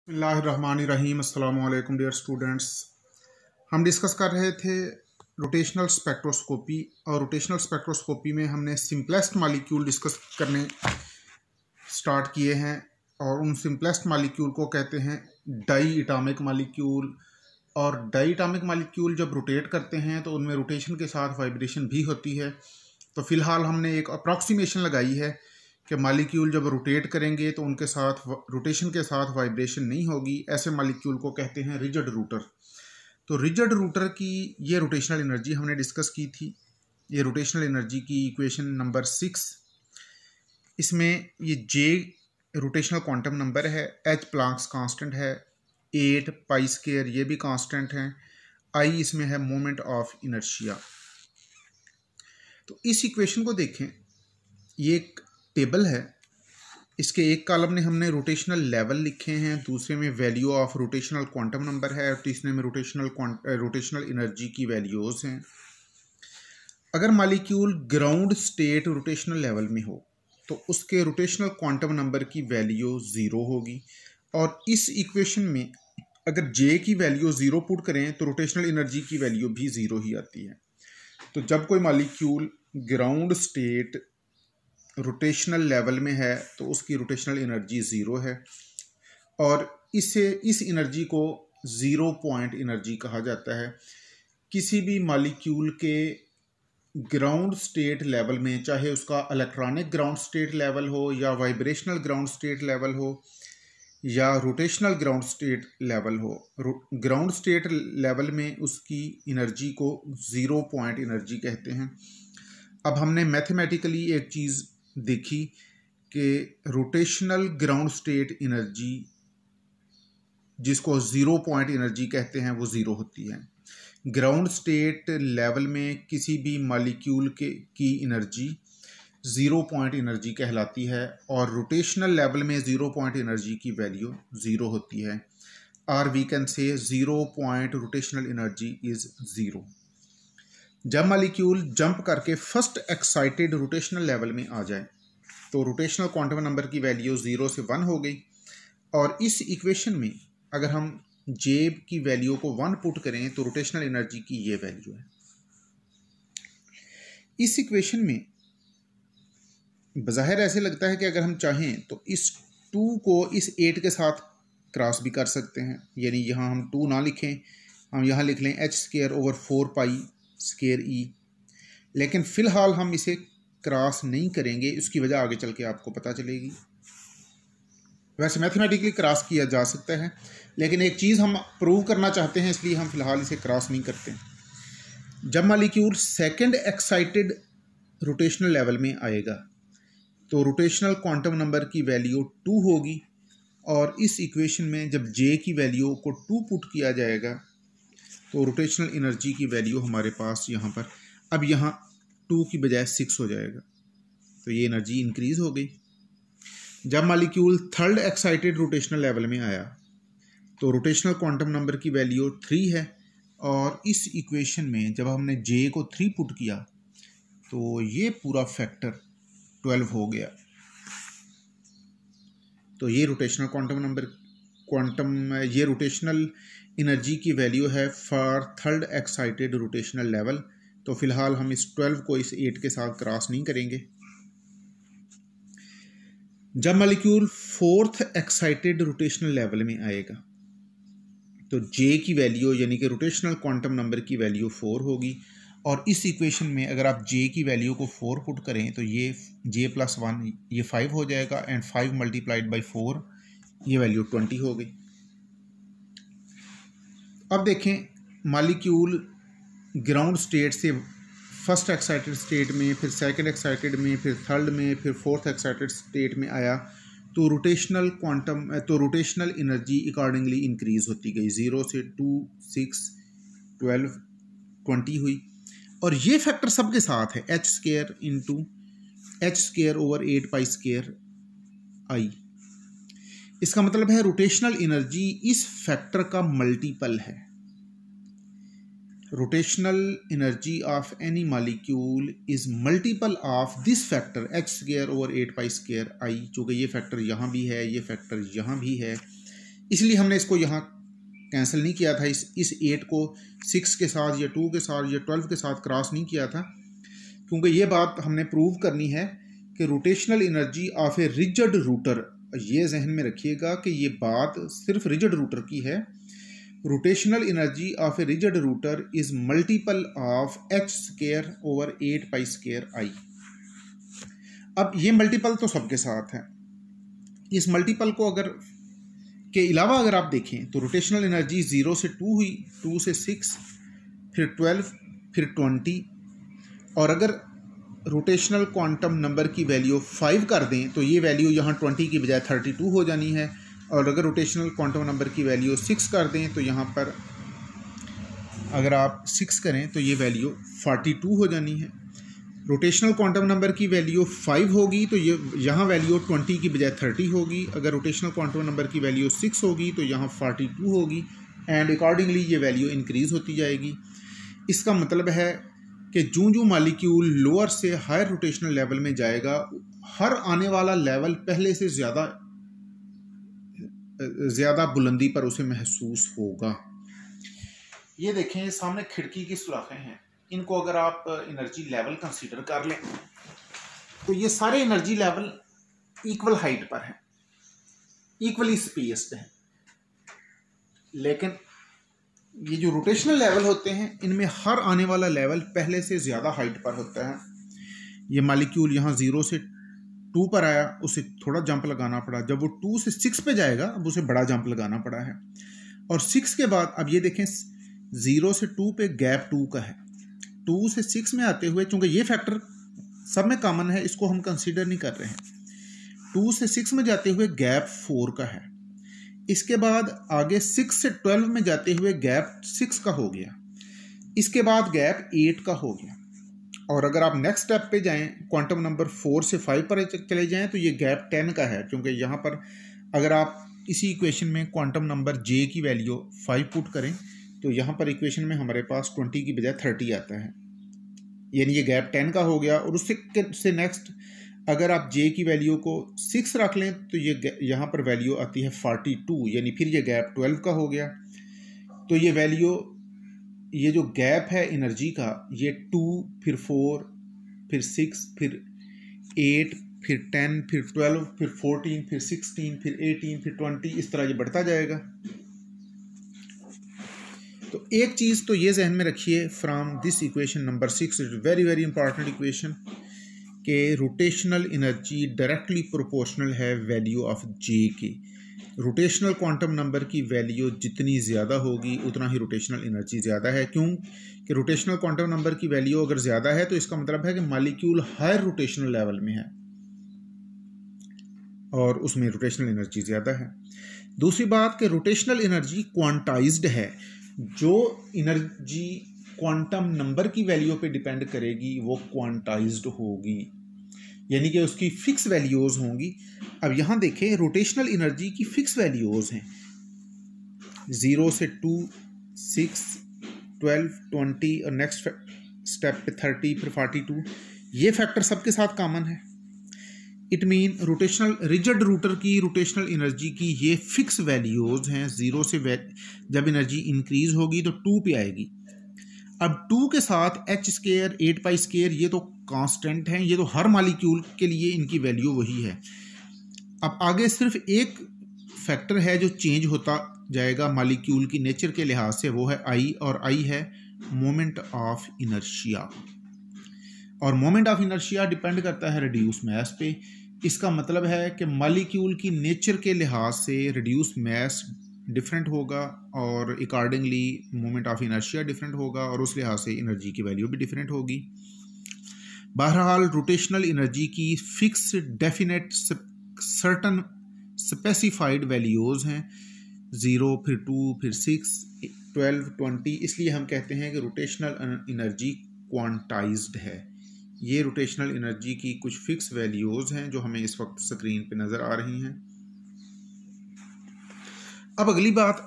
बिस्मिल्लाहिर्रहमानिर्रहीम। अस्सलाम वालेकुम डियर स्टूडेंट्स। हम डिस्कस कर रहे थे रोटेशनल स्पेक्ट्रोस्कोपी और रोटेशनल स्पेक्ट्रोस्कोपी में हमने सिंपलेस्ट मालिक्यूल डिस्कस करने स्टार्ट किए हैं और उन सिंपलेस्ट मालिक्यूल को कहते हैं डाई एटॉमिक मालिक्यूल। और डाई एटॉमिक मालिक्यूल जब रोटेट करते हैं तो उनमें रोटेशन के साथ वाइब्रेशन भी होती है। तो फ़िलहाल हमने एक अप्रॉक्सीमेशन लगाई है कि मालिक्यूल जब रोटेट करेंगे तो उनके साथ रोटेशन के साथ वाइब्रेशन नहीं होगी। ऐसे मालिक्यूल को कहते हैं रिजिड रूटर। तो रिजिड रूटर की ये रोटेशनल एनर्जी हमने डिस्कस की थी। ये रोटेशनल एनर्जी की इक्वेशन नंबर 6। इसमें ये जे रोटेशनल क्वांटम नंबर है, एच प्लैंक्स कांस्टेंट है, 8 पाई स्क्वायर ये भी कांस्टेंट है, आई इसमें है मोमेंट ऑफ इनर्शिया। तो इस इक्वेशन को देखें, ये एक टेबल है। इसके एक कॉलम में हमने रोटेशनल लेवल लिखे हैं, दूसरे में value of rotational quantum number है और तीसरे में रोटेशनल एनर्जी की वैल्यूज हैं। अगर molecule ground state rotational level में हो तो उसके रोटेशनल क्वांटम नंबर की वैल्यू 0 होगी। और इस इक्वेशन में अगर जे की वैल्यू 0 पुट करें तो रोटेशनल एनर्जी की वैल्यू भी 0 ही आती है। तो जब कोई molecule ground state rotational level में है तो उसकी रोटेशनल एनर्जी 0 है और इस एनर्जी को 0 पॉइंट एनर्जी कहा जाता है। किसी भी मालिक्यूल के ग्राउंड स्टेट लेवल में, चाहे उसका इलेक्ट्रॉनिक ग्राउंड स्टेट लेवल हो या वाइब्रेशनल ग्राउंड स्टेट लेवल हो या रोटेशनल ग्राउंड स्टेट लेवल हो, ग्राउंड स्टेट लेवल में उसकी एनर्जी को 0 पॉइंट एनर्जी कहते हैं। अब हमने मैथमेटिकली एक चीज़ देखी कि रोटेशनल ग्राउंड स्टेट एनर्जी जिसको 0 पॉइंट एनर्जी कहते हैं वो 0 होती है। ग्राउंड स्टेट लेवल में किसी भी मालिक्यूल की एनर्जी 0 पॉइंट एनर्जी कहलाती है और रोटेशनल लेवल में 0 पॉइंट एनर्जी की वैल्यू 0 होती है। और we can say 0 point rotational energy is 0। जब मालिक्यूल जंप करके फर्स्ट एक्साइटेड रोटेशनल लेवल में आ जाए तो रोटेशनल क्वांटम नंबर की वैल्यू 0 से 1 हो गई। और इस इक्वेशन में अगर हम जे की वैल्यू को 1 पुट करें तो रोटेशनल एनर्जी की ये वैल्यू है। इस इक्वेशन में बज़ाहिर ऐसे लगता है कि अगर हम चाहें तो इस 2 को इस 8 के साथ क्रॉस भी कर सकते हैं, यानी यहाँ हम 2 ना लिखें, हम यहाँ लिख लें h²/4 पाई स्क्वायर ई। लेकिन फ़िलहाल हम इसे क्रॉस नहीं करेंगे, इसकी वजह आगे चल के आपको पता चलेगी। वैसे मैथमेटिकली क्रॉस किया जा सकता है, लेकिन एक चीज़ हम प्रूव करना चाहते हैं, इसलिए हम फ़िलहाल इसे क्रॉस नहीं करते। जब molecule second excited rotational level में आएगा तो रोटेशनल क्वांटम नंबर की वैल्यू 2 होगी और इस इक्वेशन में जब जे की वैल्यू को 2 पुट किया जाएगा तो रोटेशनल एनर्जी की वैल्यू हमारे पास यहाँ पर अब यहाँ 2 की बजाय 6 हो जाएगा। तो ये एनर्जी इंक्रीज़ हो गई। जब molecule third excited rotational level में आया तो रोटेशनल क्वांटम नंबर की वैल्यू 3 है और इस इक्वेशन में जब हमने जे को 3 पुट किया तो ये पूरा फैक्टर 12 हो गया। तो ये रोटेशनल ये रोटेशनल एनर्जी की वैल्यू है for third excited rotational level. तो फिलहाल हम इस 12 को इस 8 के साथ क्रॉस नहीं करेंगे। जब molecule fourth excited rotational level में आएगा तो जे की वैल्यू यानी कि रोटेशनल क्वांटम नंबर की वैल्यू 4 होगी और इस इक्वेशन में अगर आप जे की वैल्यू को 4 पुट करें तो ये j+1 ये 5 हो जाएगा एंड 5 मल्टीप्लाइड बाई 4 ये वैल्यू 20 हो गई। अब देखें, मालिक्यूल ग्राउंड स्टेट से फर्स्ट एक्साइटेड स्टेट में, फिर सेकंड एक्साइटेड में, फिर थर्ड में, फिर फोर्थ एक्साइटेड स्टेट में आया तो रोटेशनल एनर्जी अकॉर्डिंगली इंक्रीज़ होती गई। 0 से 2, 6, 12, 20 हुई। और ये फैक्टर सबके साथ है, h²/8 पाई स्क्वायर आई। इसका मतलब है रोटेशनल एनर्जी इस फैक्टर का मल्टीपल है। Rotational energy of any molecule is multiple of this factor h² over 8 pi square I, चूँकि ये फैक्टर यहाँ भी है, ये फैक्टर यहाँ भी है, इसलिए हमने इसको यहाँ कैंसिल नहीं किया था, इस 8 को 6 के साथ या 2 के साथ या 12 के साथ क्रॉस नहीं किया था, क्योंकि ये बात हमने प्रूव करनी है कि rotational energy of a rigid router, ये जहन में रखिएगा कि ये बात सिर्फ रिजिड रूटर की है। Rotational energy of a rigid router is multiple of h square over 8 pi square i। अब ये मल्टीपल तो सबके साथ है, इस मल्टीपल को अगर के अलावा अगर आप देखें तो रोटेशनल एनर्जी 0 से 2 हुई, 2 से 6, फिर 12, फिर 20, और अगर रोटेशनल क्वांटम नंबर की वैल्यू 5 कर दें तो ये वैल्यू यहाँ 20 की बजाय 32 हो जानी है, और अगर रोटेशनल क्वांटम नंबर की वैल्यू 6 कर दें तो यहाँ पर अगर आप 6 करें तो ये वैल्यू 42 हो जानी है। रोटेशनल क्वांटम नंबर की वैल्यू 5 होगी तो ये यहाँ वैल्यू 20 की बजाय 30 होगी, अगर रोटेशनल क्वांटम नंबर की वैल्यू 6 होगी तो यहाँ 42 होगी, एंड अकॉर्डिंगली ये वैल्यू इंक्रीज़ होती जाएगी। इसका मतलब है कि जो मालिक्यूल लोअर से हायर रोटेशनल लेवल में जाएगा, हर आने वाला लेवल पहले से ज़्यादा बुलंदी पर उसे महसूस होगा। ये देखें सामने खिड़की की सुराखें हैं, इनको अगर आप एनर्जी लेवल कंसीडर कर लें तो ये सारे एनर्जी लेवल इक्वल हाइट पर हैं, इक्वली स्पेस्ड हैं, लेकिन ये जो रोटेशनल लेवल होते हैं इनमें हर आने वाला लेवल पहले से ज़्यादा हाइट पर होता है। ये मालिक्यूल यहाँ 0 से 2 पर आया, उसे थोड़ा जंप लगाना पड़ा, जब वो 2 से 6 पे जाएगा अब उसे बड़ा जंप लगाना पड़ा है, और 6 के बाद अब ये देखें 0 से 2 पे गैप 2 का है, 2 से 6 में आते हुए, चूँकि ये फैक्टर सब में कॉमन है इसको हम कंसीडर नहीं कर रहे हैं, 2 से 6 में जाते हुए गैप 4 का है, इसके बाद आगे 6 से 12 में जाते हुए गैप 6 का हो गया, इसके बाद गैप 8 का हो गया, और अगर आप नेक्स्ट स्टेप पे जाएं क्वांटम नंबर 4 से 5 पर चले जाएं तो ये गैप 10 का है, क्योंकि यहाँ पर अगर आप इसी इक्वेशन में क्वांटम नंबर j की वैल्यू 5 पुट करें तो यहाँ पर इक्वेशन में हमारे पास 20 की बजाय 30 आता है, यानी ये गैप 10 का हो गया। और उससे नेक्स्ट अगर आप j की वैल्यू को 6 रख लें तो ये यहाँ पर वैल्यू आती है 42, यानी फिर ये गैप 12 का हो गया। तो ये वैल्यू, ये जो गैप है एनर्जी का, ये 2, फिर 4, फिर 6, फिर 8, फिर 10, फिर 12, फिर 14, फिर 16, फिर 18, फिर 20, इस तरह ये बढ़ता जाएगा। तो एक चीज़ तो ये जहन में रखिए from this equation number 6, is very very important equation, कि रोटेशनल एनर्जी डायरेक्टली प्रोपोर्शनल है वैल्यू ऑफ जे के। रोटेशनल क्वांटम नंबर की वैल्यू जितनी ज़्यादा होगी उतना ही रोटेशनल एनर्जी ज़्यादा है। क्यों कि रोटेशनल क्वांटम नंबर की वैल्यू अगर ज़्यादा है तो इसका मतलब है कि मॉलिक्यूल हायर रोटेशनल लेवल में है और उसमें रोटेशनल एनर्जी ज़्यादा है। दूसरी बात कि रोटेशनल एनर्जी क्वांटाइज्ड है, जो एनर्जी क्वांटम नंबर की वैल्यू पे डिपेंड करेगी वो क्वांटाइज्ड होगी, यानी कि उसकी फिक्स वैल्यूज़ होंगी। अब यहाँ देखें रोटेशनल एनर्जी की फिक्स वैल्यूज़ हैं 0 से 2, 6, 12, 20 और नेक्स्ट स्टेप पे 30, फिर 42, ये फैक्टर सबके साथ कॉमन है। It mean rotational rigid rotor की रोटेशनल एनर्जी की ये फिक्स वैल्यूज़ हैं। 0 से जब एनर्जी इंक्रीज होगी तो 2 पे आएगी। अब 2 के साथ h स्क्वायर 8 पाई स्क्वायर ये तो कांस्टेंट हैं, ये तो हर मॉलिक्यूल के लिए इनकी वैल्यू वही है। अब आगे सिर्फ एक फैक्टर है जो चेंज होता जाएगा मॉलिक्यूल की नेचर के लिहाज से, वो है I, और I है मोमेंट ऑफ इनर्शिया, और मोमेंट ऑफ इनर्शिया डिपेंड करता है रिड्यूस मास पे। इसका मतलब है कि मॉलिक्यूल की नेचर के लिहाज से रिड्यूस मास डिफरेंट होगा और accordingly moment of inertia different होगा, और उस लिहाज से एनर्जी की वैल्यू भी डिफरेंट होगी। बहरहाल रोटेशनल एनर्जी की fix definite certain specified values हैं 0, फिर 2, फिर 6, 12, 20। इसलिए हम कहते हैं कि रोटेशनल एनर्जी क्वांटाइज्ड है। ये रोटेशनल एनर्जी की कुछ फिक्स वैल्यूज़ हैं जो हमें इस वक्त स्क्रीन पे नज़र आ रही हैं। अब अगली बात,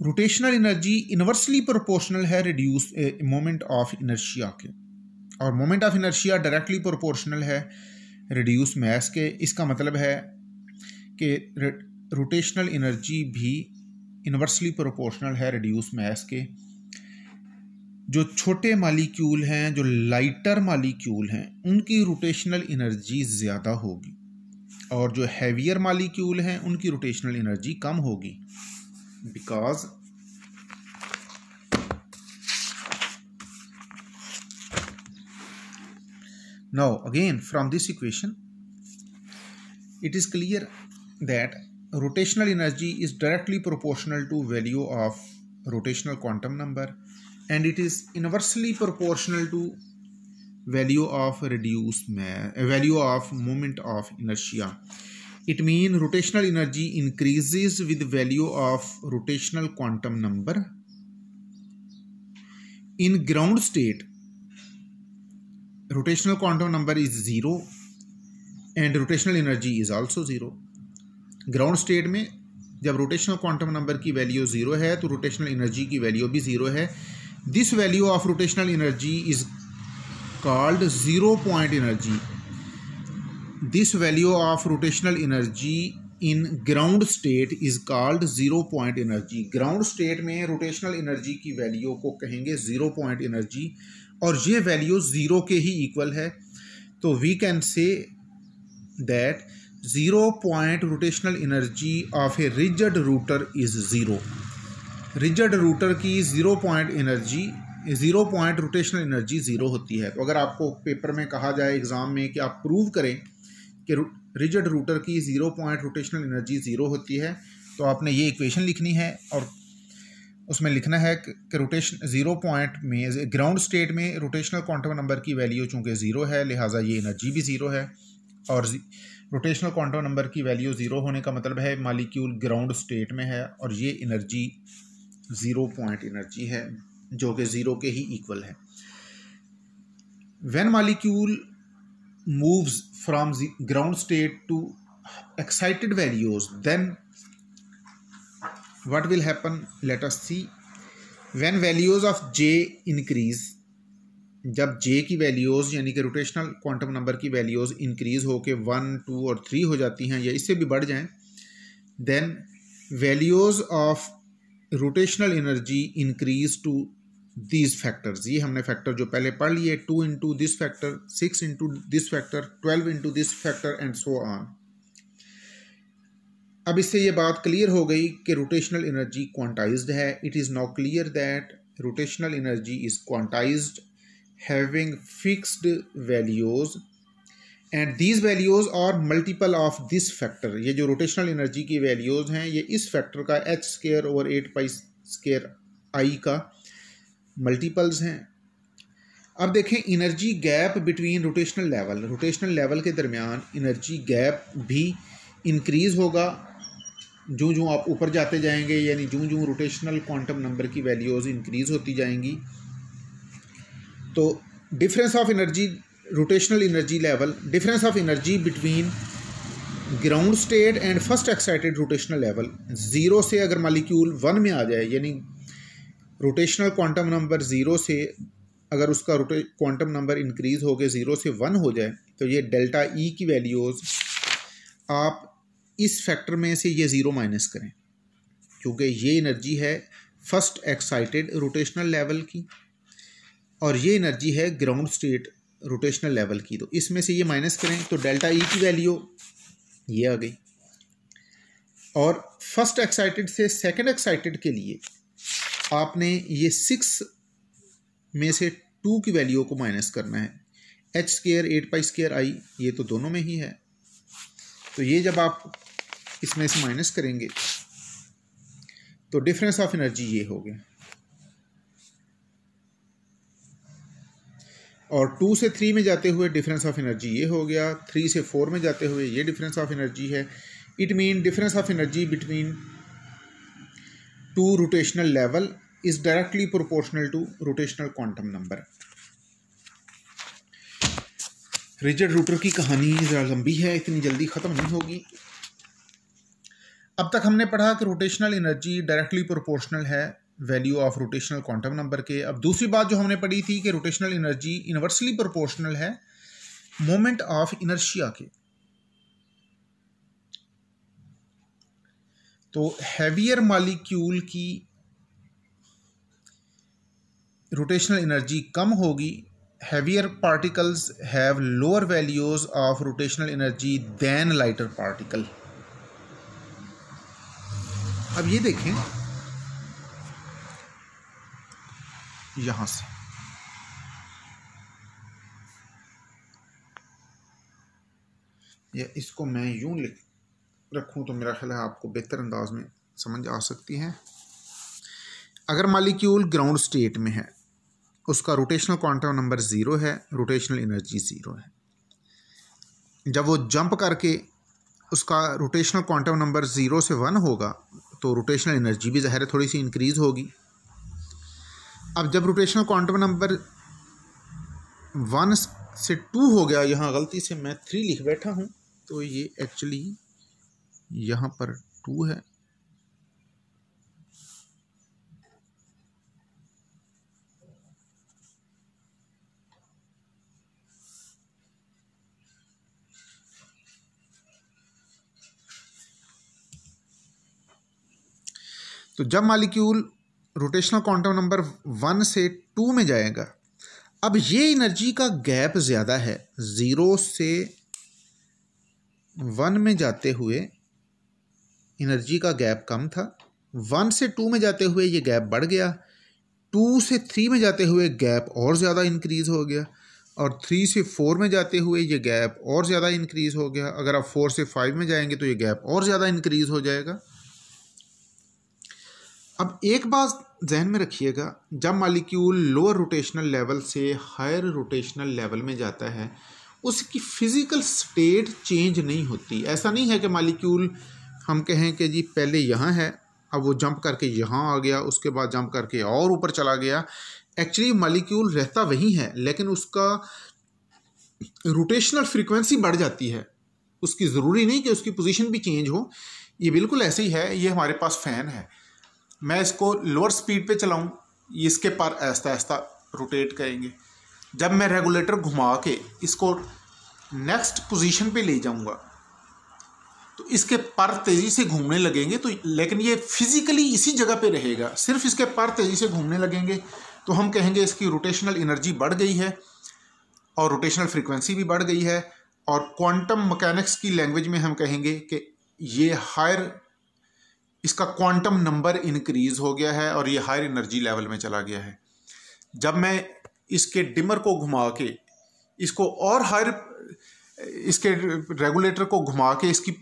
रोटेशनल एनर्जी इनवर्सली प्रोपोर्शनल है रिड्यूस मोमेंट ऑफ इनर्शिया के, और moment of inertia directly proportional है रिड्यूस मास के। इसका मतलब है कि रोटेशनल एनर्जी भी इन्वर्सली प्रोपोर्शनल है रिड्यूस मास के। जो छोटे मालिक्यूल हैं, जो लाइटर मालिक्यूल हैं, उनकी रोटेशनल एनर्जी ज़्यादा होगी और जो हैवियर मालिक्यूल हैं उनकी रोटेशनल एनर्जी कम होगी। Because now again from this equation it is clear that rotational energy is directly proportional to value of rotational quantum number and it is inversely proportional to value of reduced mass, value of moment of inertia. It means rotational energy increases with value of rotational quantum number. In ground state, rotational quantum number is 0 and rotational energy is also zero. Ground state में जब rotational quantum number की value zero है तो rotational energy की value भी zero है। This value of rotational energy is called zero point energy. This value of rotational energy in ground state is called zero point energy. Ground state में rotational energy की value को कहेंगे zero point energy और ये value zero के ही equal है। तो we can say that 0 point rotational energy of a rigid router is 0. rigid router की 0 point energy 0 point rotational energy 0 होती है। तो अगर आपको पेपर में कहा जाए एग्ज़ाम में कि आप प्रूव करें कि rigid router की 0 point rotational energy 0 होती है तो आपने ये इक्वेशन लिखनी है और उसमें लिखना है कि रोटेशन 0 पॉइंट में ग्राउंड स्टेट में रोटेशनल क्वांटम नंबर की वैल्यू चूँकि 0 है लिहाजा ये एनर्जी भी 0 है और रोटेशनल क्वांटम नंबर की वैल्यू 0 होने का मतलब है मालिक्यूल ग्राउंड स्टेट में है और ये एनर्जी 0 पॉइंट एनर्जी है जो कि 0 के ही इक्वल है। When molecule moves from ground state to excited values then what will happen, let us see. When values of J increase, जब जे की वैल्यूज़ यानी कि रोटेशनल क्वांटम नंबर की वैल्यूज़ इंक्रीज़ होकर 1, 2 और 3 हो जाती हैं या इससे भी बढ़ जाएं, then values of rotational energy increase to these factors. ये हमने फैक्टर जो पहले पढ़ लिए, 2 into this factor, 6 into this factor, 12 into this factor and so on. अब इससे ये बात क्लियर हो गई कि रोटेशनल एनर्जी क्वांटाइज्ड है। It is now clear that rotational energy is quantised having fixed values and these values are multiple of this factor। ये जो रोटेशनल एनर्जी की वैल्यूज़ हैं ये इस फैक्टर का h square over 8 pi square i का multiples हैं। अब देखें energy gap between rotational level के दरमियान एनर्जी गैप भी इंक्रीज़ होगा जो जो आप ऊपर जाते जाएंगे, यानी जो जो रोटेशनल क्वांटम नंबर की वैल्यूज़ इंक्रीज़ होती जाएंगी तो difference of energy rotational energy level, difference of energy between ground state and first excited rotational level, 0 से अगर मालिक्यूल 1 में आ जाए यानी रोटेशनल क्वांटम नंबर 0 से अगर उसका क्वांटम नंबर इंक्रीज़ हो गए 0 से 1 हो जाए तो ये डेल्टा ई की वैल्यूज़ आप इस फैक्टर में से ये 0 माइनस करें क्योंकि ये एनर्जी है फर्स्ट एक्साइटेड रोटेशनल लेवल की और ये एनर्जी है ग्राउंड स्टेट रोटेशनल लेवल की। तो इसमें से ये माइनस करें तो डेल्टा ई की वैल्यू ये आ गई और फर्स्ट एक्साइटेड से सेकंड एक्साइटेड के लिए आपने ये 6 में से 2 की वैल्यू को माइनस करना है। h square 8 pi square i ये तो दोनों में ही है, तो ये जब आप इसमें से माइनस करेंगे तो डिफरेंस ऑफ एनर्जी ये हो गया और 2 से 3 में जाते हुए डिफरेंस ऑफ एनर्जी ये हो गया, 3 से 4 में जाते हुए ये डिफरेंस ऑफ एनर्जी है। It mean difference of energy between 2 rotational level is directly proportional to rotational quantum number. Rigid rotor की कहानी ज़रा लंबी है, इतनी जल्दी ख़त्म नहीं होगी। अब तक हमने पढ़ा कि रोटेशनल एनर्जी डायरेक्टली प्रोपोर्शनल है value of rotational quantum number के। अब दूसरी बात जो हमने पढ़ी थी कि रोटेशनल एनर्जी इनवर्सली प्रोपोर्शनल है मोमेंट ऑफ इनर्शिया के। तो हैवियर मॉलिक्यूल की रोटेशनल एनर्जी कम होगी। Heavier particles have lower values of rotational energy than lighter particle. अब ये देखें यहां से, या इसको मैं यूं लिख रखूं तो मेरा ख्याल है आपको बेहतर अंदाज में समझ आ सकती है। अगर मॉलिक्यूल ग्राउंड स्टेट में है, उसका रोटेशनल क्वांटम नंबर 0 है, रोटेशनल एनर्जी 0 है। जब वो जंप करके उसका रोटेशनल क्वांटम नंबर 0 से 1 होगा तो रोटेशनल एनर्जी भी ज़ाहिर है थोड़ी सी इंक्रीज़ होगी। अब जब रोटेशनल क्वांटम नंबर 1 से 2 हो गया, यहाँ गलती से मैं 3 लिख बैठा हूँ, तो ये एक्चुअली यहाँ पर 2 है। तो जब मॉलिक्यूल रोटेशनल क्वांटम नंबर 1 से 2 में जाएगा, अब ये एनर्जी का गैप ज़्यादा है। 0 से 1 में जाते हुए एनर्जी का गैप कम था, 1 से 2 में जाते हुए ये गैप बढ़ गया, 2 से 3 में जाते हुए गैप और ज़्यादा इंक्रीज़ हो गया, और 3 से 4 में जाते हुए ये गैप और ज़्यादा इंक्रीज़ हो गया। अगर आप 4 से 5 में जाएंगे तो ये गैप और ज़्यादा इंक्रीज़ हो जाएगा। अब एक बात जहन में रखिएगा, जब मॉलिक्यूल लोअर रोटेशनल लेवल से हायर रोटेशनल लेवल में जाता है, उसकी फिज़िकल स्टेट चेंज नहीं होती। ऐसा नहीं है कि मॉलिक्यूल हम कहें कि जी पहले यहाँ है, अब वो जंप करके यहाँ आ गया, उसके बाद जंप करके और ऊपर चला गया। एक्चुअली मॉलिक्यूल रहता वही है, लेकिन उसका रोटेशनल फ्रीक्वेंसी बढ़ जाती है। उसकी ज़रूरी नहीं कि उसकी पोजीशन भी चेंज हो। ये बिल्कुल ऐसे ही है। ये हमारे पास फ़ैन है, मैं इसको लोअर स्पीड पे चलाऊं, इसके पर ऐसा ऐसा रोटेट करेंगे। जब मैं रेगुलेटर घुमा के इसको नेक्स्ट पोजीशन पे ले जाऊंगा तो इसके पर तेज़ी से घूमने लगेंगे, तो लेकिन ये फिज़िकली इसी जगह पे रहेगा। सिर्फ इसके पर तेज़ी से घूमने लगेंगे तो हम कहेंगे इसकी रोटेशनल एनर्जी बढ़ गई है और रोटेशनल फ्रीक्वेंसी भी बढ़ गई है, और क्वांटम मैकेनिक्स की लैंग्वेज में हम कहेंगे कि ये हायर, इसका क्वांटम नंबर इंक्रीज़ हो गया है और ये हायर एनर्जी लेवल में चला गया है। जब मैं इसके डिमर को घुमा के इसको और हायर, इसके रेगुलेटर को घुमा के इसकी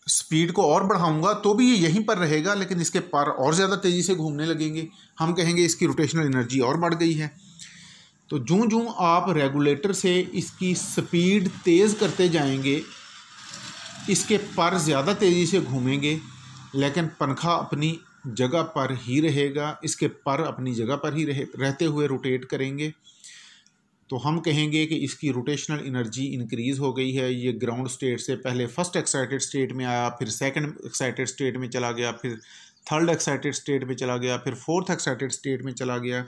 स्पीड को और बढ़ाऊंगा तो भी ये यहीं पर रहेगा, लेकिन इसके पर और ज़्यादा तेज़ी से घूमने लगेंगे। हम कहेंगे इसकी रोटेशनल एनर्जी और बढ़ गई है। तो जूं जूं आप रेगुलेटर से इसकी स्पीड तेज़ करते जाएंगे, इसके पर ज़्यादा तेज़ी से घूमेंगे, लेकिन पंखा अपनी जगह पर ही रहेगा, इसके पर अपनी जगह पर ही रहते हुए रोटेट करेंगे। तो हम कहेंगे कि इसकी रोटेशनल एनर्जी इंक्रीज़ हो गई है। ये ग्राउंड स्टेट से पहले फर्स्ट एक्साइटेड स्टेट में आया, फिर सेकंड एक्साइटेड स्टेट में चला गया, फिर थर्ड एक्साइटेड स्टेट में चला गया, फिर फोर्थ एक्साइटेड स्टेट में चला गया।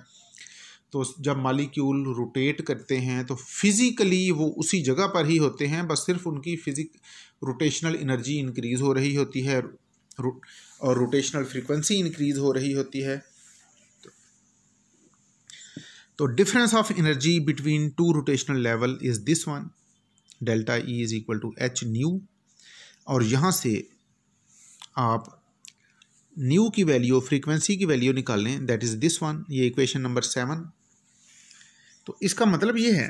तो जब मॉलिक्यूल रोटेट करते हैं तो फिज़िकली वो उसी जगह पर ही होते हैं, बस सिर्फ उनकी रोटेशनल एनर्जी इंक्रीज़ हो रही होती है और रोटेशनल फ्रीक्वेंसी इंक्रीज़ हो रही होती है। तो difference of energy between two rotational level is this one, delta E is equal to h nu, और यहाँ से आप न्यू की वैल्यू, फ्रीक्वेंसी की वैल्यू निकालें, दैट इज़ दिस वन। ये इक्वेशन नंबर 7। तो इसका मतलब ये है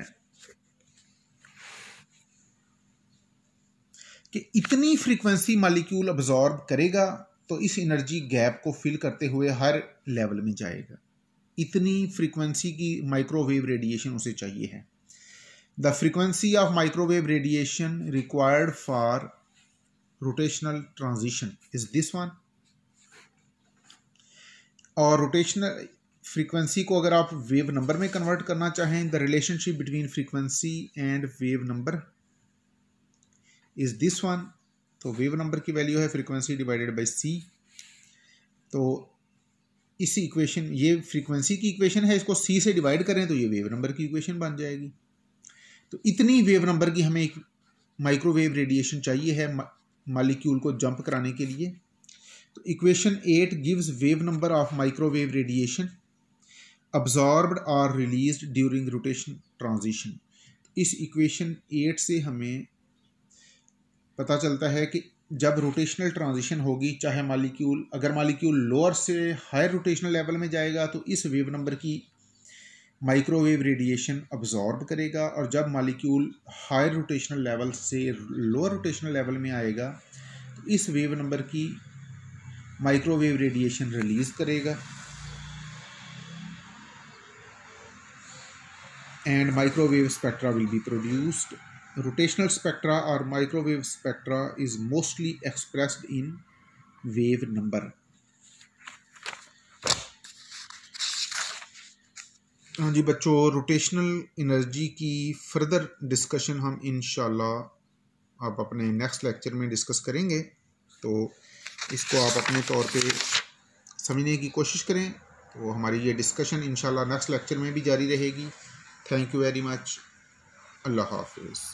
कि इतनी फ्रीक्वेंसी मॉलिक्यूल अब्जॉर्ब करेगा तो इस एनर्जी गैप को फिल करते हुए हर लेवल में जाएगा। इतनी फ्रीक्वेंसी की माइक्रोवेव रेडिएशन उसे चाहिए है। The frequency of microwave radiation required for rotational transition is this one. और रोटेशनल फ्रीक्वेंसी को अगर आप वेव नंबर में कन्वर्ट करना चाहें, the relationship between frequency and wave number is this one. तो वेव नंबर की वैल्यू है फ्रीक्वेंसी डिवाइडेड बाय सी। तो इस इक्वेशन, ये फ्रीक्वेंसी की इक्वेशन है, इसको सी से डिवाइड करें तो ये वेव नंबर की इक्वेशन बन जाएगी। तो इतनी वेव नंबर की हमें एक माइक्रोवेव रेडिएशन चाहिए है मॉलिक्यूल को जंप कराने के लिए। तो equation 8 gives wave number of microwave radiation absorbed और रिलीज्ड ड्यूरिंग रोटेशन ट्रांजिशन। इस इक्वेशन 8 से हमें पता चलता है कि जब रोटेशनल ट्रांजिशन होगी, चाहे अगर मालिक्यूल लोअर से हायर रोटेशनल लेवल में जाएगा तो इस वेव नंबर की माइक्रोवेव रेडिएशन अब्जॉर्ब करेगा, और जब मालिक्यूल हायर रोटेशनल लेवल से लोअर रोटेशनल लेवल में आएगा तो इस वेव नंबर की माइक्रोवेव रेडिएशन रिलीज करेगा, and microwave spectra will be produced. Rotational spectra or microwave spectra is mostly expressed in wave number। हाँ जी बच्चों, रोटेशनल एनर्जी की फर्दर डिस्कशन हम इंशाल्लाह आप अपने नेक्स्ट लेक्चर में डिस्कस करेंगे, तो इसको आप अपने तौर पे समझने की कोशिश करें। तो हमारी ये डिस्कशन इंशाल्लाह नेक्स्ट लेक्चर में भी जारी रहेगी। Thank you very much. अल्लाह हाफिज़।